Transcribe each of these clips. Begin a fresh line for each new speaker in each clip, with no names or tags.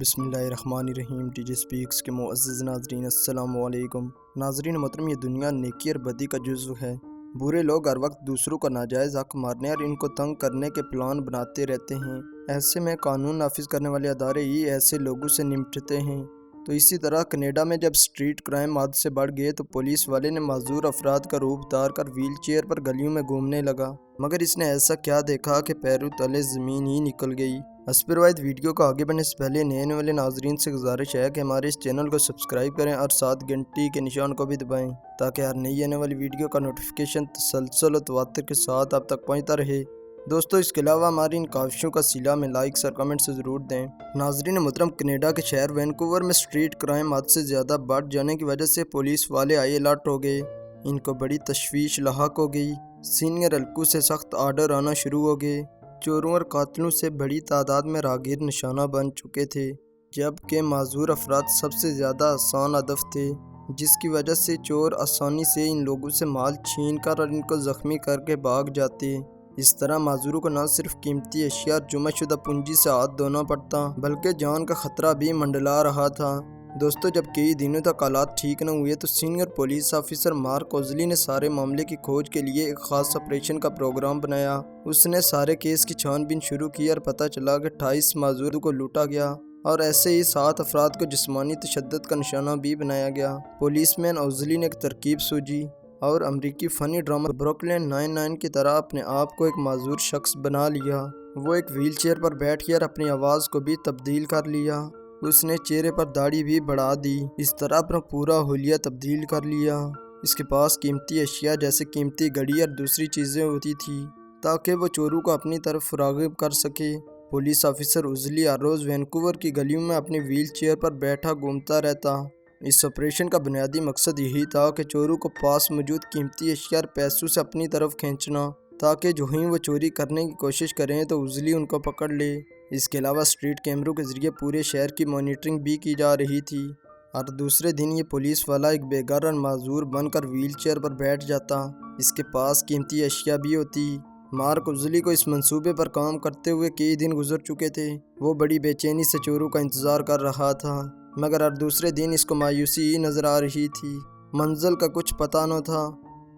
بسم اللہ الرحمن الرحیم۔ ٹی جی سپیکس کے معزز ناظرین السلام علیکم۔ ناظرین محترم، یہ دنیا نیکی اور بدی کا جزو ہے۔ برے لوگ ہر وقت دوسروں کا ناجائز حق مارنے اور ان کو تنگ کرنے کے پلان بناتے رہتے ہیں۔ ایسے میں قانون نافذ کرنے والے ادارے ہی ایسے لوگوں سے نمٹتے ہیں۔ تو اسی طرح کینیڈا میں جب سٹریٹ کرائم حد سے بڑھ گئے تو پولیس والے نے معذور افراد کا روپ دھار کر ویل چیئر پر گلیوں میں گھومنے لگا، مگر اس نے ایسا کیا دیکھا کہ پیروں تلے زمین ہی نکل گئی۔ حسب روایت ویڈیو کو آگے بڑھنے سے پہلے نئے آنے والے ناظرین سے گزارش ہے کہ ہمارے اس چینل کو سبسکرائب کریں اور ساتھ گھنٹی کے نشان کو بھی دبائیں تاکہ ہر نئی آنے والی ویڈیو کا نوٹیفیکیشن تسلسل و تواتر کے ساتھ آپ تک پہنچتا رہے۔ دوستو، اس کے علاوہ ہماری ان کاوشوں کا صلہ میں لائکس اور کمنٹ سے ضرور دیں۔ ناظرین محترم، کینیڈا کے شہر وینکوور میں سٹریٹ کرائم حد سے زیادہ بڑھ جانے کی وجہ سے پولیس والے ہائی الرٹ ہو گئے۔ ان کو بڑی تشویش لاحق ہو گئی۔ سینئر حلقوں سے سخت آرڈر آنا شروع ہو گئے۔ چوروں اور قاتلوں سے بڑی تعداد میں راہگیر نشانہ بن چکے تھے، جبکہ معذور افراد سب سے زیادہ آسان ہدف تھے، جس کی وجہ سے چور آسانی سے ان لوگوں سے مال چھین کر اور ان کو زخمی کر کے بھاگ جاتے۔ اس طرح معذوروں کو نہ صرف قیمتی اشیاء اور جمع شدہ پونجی سے ہاتھ دھونا پڑتا بلکہ جان کا خطرہ بھی منڈلا رہا تھا۔ دوستو، جب کئی دنوں تک حالات ٹھیک نہ ہوئے تو سینئر پولیس آفیسر مارک اوزلی نے سارے معاملے کی کھوج کے لیے ایک خاص آپریشن کا پروگرام بنایا۔ اس نے سارے کیس کی چھان بین شروع کی اور پتہ چلا کہ 28 معذوروں کو لوٹا گیا اور ایسے ہی 7 افراد کو جسمانی تشدد کا نشانہ بھی بنایا گیا۔ پولیس مین اوزلی نے ایک ترکیب سوچی اور امریکی فنی ڈرامہ بروکلن 99 کی طرح اپنے آپ کو ایک معذور شخص بنا لیا۔ وہ ایک ویل چیئر پر بیٹھ گیا اور اپنی آواز کو بھی تبدیل کر لیا۔ اس نے چہرے پر داڑھی بھی بڑھا دی، اس طرح اپنا پورا حلیہ تبدیل کر لیا۔ اس کے پاس قیمتی اشیاء جیسے قیمتی گھڑی اور دوسری چیزیں ہوتی تھی تاکہ وہ چوروں کو اپنی طرف راغب کر سکے۔ پولیس آفیسر اوزلی ہر روز وینکوور کی گلیوں میں اپنی ویل چیئر پر بیٹھا گھومتا رہتا۔ اس آپریشن کا بنیادی مقصد یہی تھا کہ چوروں کو پاس موجود قیمتی اشیاء اور پیسوں سے اپنی طرف کھینچنا تاکہ جو ہی وہ چوری کرنے کی کوشش کریں تو اوزلی ان کو پکڑ لے۔ اس کے علاوہ سٹریٹ کیمروں کے ذریعے پورے شہر کی مانیٹرنگ بھی کی جا رہی تھی۔ ہر دوسرے دن یہ پولیس والا ایک بے گھر اور معذور بن کر ویل چیئر پر بیٹھ جاتا۔ اس کے پاس قیمتی اشیاء بھی ہوتی۔ مارک اوزلی کو اس منصوبے پر کام کرتے ہوئے کئی دن گزر چکے تھے۔ وہ بڑی بے چینی سے چوروں کا انتظار کر رہا تھا، مگر ہر دوسرے دن اس کو مایوسی ہی نظر آ رہی تھی۔ منزل کا کچھ پتہ نہ تھا،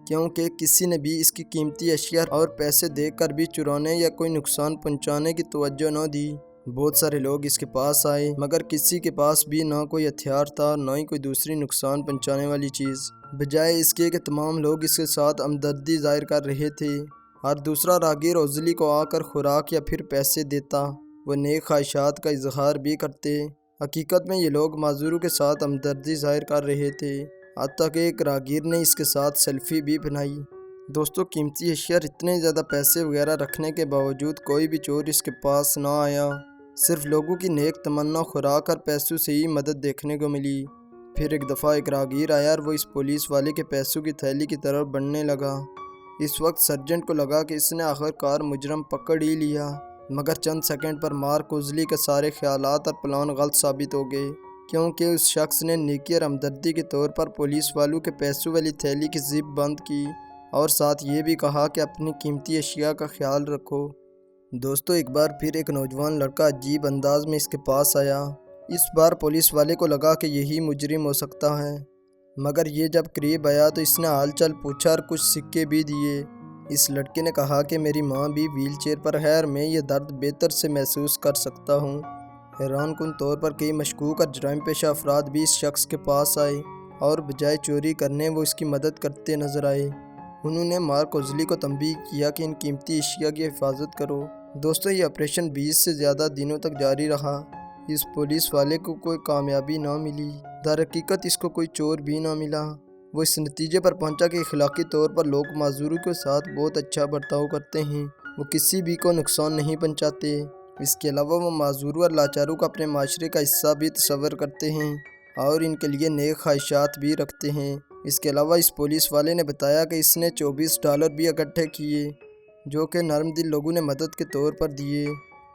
کیونکہ کسی نے بھی اس کی قیمتی اشیاء اور پیسے دیکھ کر بھی چرانے یا کوئی نقصان پہنچانے کی توجہ نہ دی۔ بہت سارے لوگ اس کے پاس آئے، مگر کسی کے پاس بھی نہ کوئی ہتھیار تھا، نہ ہی کوئی دوسری نقصان پہنچانے والی چیز۔ بجائے اس کے کہ تمام لوگ اس کے ساتھ ہمدردی ظاہر کر رہے تھے۔ ہر دوسرا راہگیر اوزلی کو آ کر خوراک یا پھر پیسے دیتا۔ وہ نیک خواہشات کا اظہار بھی کرتے۔ حقیقت میں یہ لوگ معذوروں کے ساتھ ہمدردی ظاہر کر رہے تھے، حتیٰ کہ ایک راہگیر نے اس کے ساتھ سیلفی بھی بنائی۔ دوستو، قیمتی اشیاء اور اتنے زیادہ پیسے وغیرہ رکھنے کے باوجود کوئی بھی چور اس کے پاس نہ آیا۔ صرف لوگوں کی نیک تمنا خوراک اور پیسوں سے ہی مدد دیکھنے کو ملی۔ پھر ایک دفعہ ایک راہگیر آیا اور وہ اس پولیس والے کے پیسوں کی تھیلی کی طرف بڑھنے لگا۔ اس وقت سرجنٹ کو لگا کہ اس نے آخرکار مجرم پکڑ ہی لیا، مگر چند سیکنڈ پر مارک اوزلی کے سارے خیالات اور پلان غلط ثابت ہو گئے، کیونکہ اس شخص نے نیکی اور ہمدردی کے طور پر پولیس والوں کے پیسوں والی تھیلی کی زپ بند کی اور ساتھ یہ بھی کہا کہ اپنی قیمتی اشیاء کا خیال رکھو۔ دوستو، ایک بار پھر ایک نوجوان لڑکا عجیب انداز میں اس کے پاس آیا۔ اس بار پولیس والے کو لگا کہ یہی مجرم ہو سکتا ہے، مگر یہ جب قریب آیا تو اس نے حال چال پوچھا اور کچھ سکے بھی دیے۔ اس لڑکے نے کہا کہ میری ماں بھی ویل چیئر پر ہے اور میں یہ درد بہتر سے محسوس کر سکتا ہوں۔ حیران کن طور پر کئی مشکوک اور جرائم پیشہ افراد بھی اس شخص کے پاس آئے اور بجائے چوری کرنے وہ اس کی مدد کرتے نظر آئے۔ انہوں نے مارک اوزلی کو تنبیہ کیا کہ ان قیمتی اشیاء کی حفاظت کرو۔ دوستو، یہ آپریشن 20 سے زیادہ دنوں تک جاری رہا۔ اس پولیس والے کو کوئی کامیابی نہ ملی، در حقیقت اس کو کوئی چور بھی نہ ملا۔ وہ اس نتیجے پر پہنچا کہ اخلاقی طور پر لوگ معذوروں کے ساتھ بہت اچھا برتاؤ کرتے ہیں، وہ کسی بھی کو نقصان نہیں پہنچاتے۔ اس کے علاوہ وہ معذوروں اور لاچاروں کو اپنے معاشرے کا حصہ بھی تصور کرتے ہیں اور ان کے لیے نیک خواہشات بھی رکھتے ہیں۔ اس کے علاوہ اس پولیس والے نے بتایا کہ اس نے $24 بھی اکٹھے کیے، جو کہ نرم دل لوگوں نے مدد کے طور پر دیے۔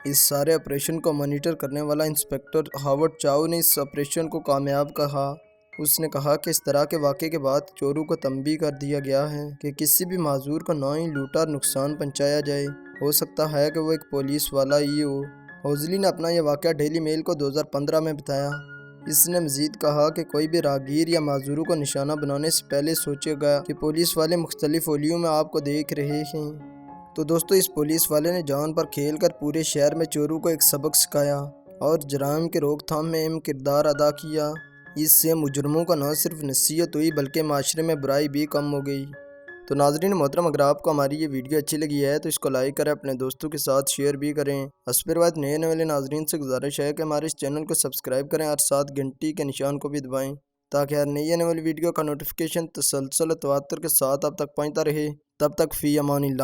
اس سارے آپریشن کو مانیٹر کرنے والا انسپکٹر ہاورڈ چاؤ نے اس آپریشن کو کامیاب کہا۔ اس نے کہا کہ اس طرح کے واقعے کے بعد چوروں کو تنبیہ کر دیا گیا ہے کہ کسی بھی معذور کو نہ ہی لوٹا اور نقصان پہنچایا جائے، ہو سکتا ہے کہ وہ ایک پولیس والا ہی ہو۔ اوزلی نے اپنا یہ واقعہ ڈیلی میل کو 2015 میں بتایا۔ اس نے مزید کہا کہ کوئی بھی راہگیر یا معذوروں کو نشانہ بنانے سے پہلے سوچے گا کہ پولیس والے مختلف اولیوں میں آپ کو دیکھ رہے ہیں۔ تو دوستو، اس پولیس والے نے جان پر کھیل کر پورے شہر میں چوروں کو ایک سبق سکھایا اور جرائم کے روک تھام میں اہم کردار ادا کیا۔ اس سے مجرموں کا نہ صرف نصیحت ہوئی بلکہ معاشرے میں برائی بھی کم ہو گئی۔ تو ناظرین محترم، اگر آپ کو ہماری یہ ویڈیو اچھی لگی ہے تو اس کو لائک کریں، اپنے دوستوں کے ساتھ شیئر بھی کریں۔ حسب روایت نئے آنے والے ناظرین سے گزارش ہے کہ ہمارے اس چینل کو سبسکرائب کریں اور ساتھ گھنٹی کے نشان کو بھی دبائیں تاکہ ہر نئی آنے والی ویڈیو کا نوٹیفیکیشن تسلسل و تواتر کے ساتھ آپ تک پہنچتا رہے۔ تب تک فی امان اللہ۔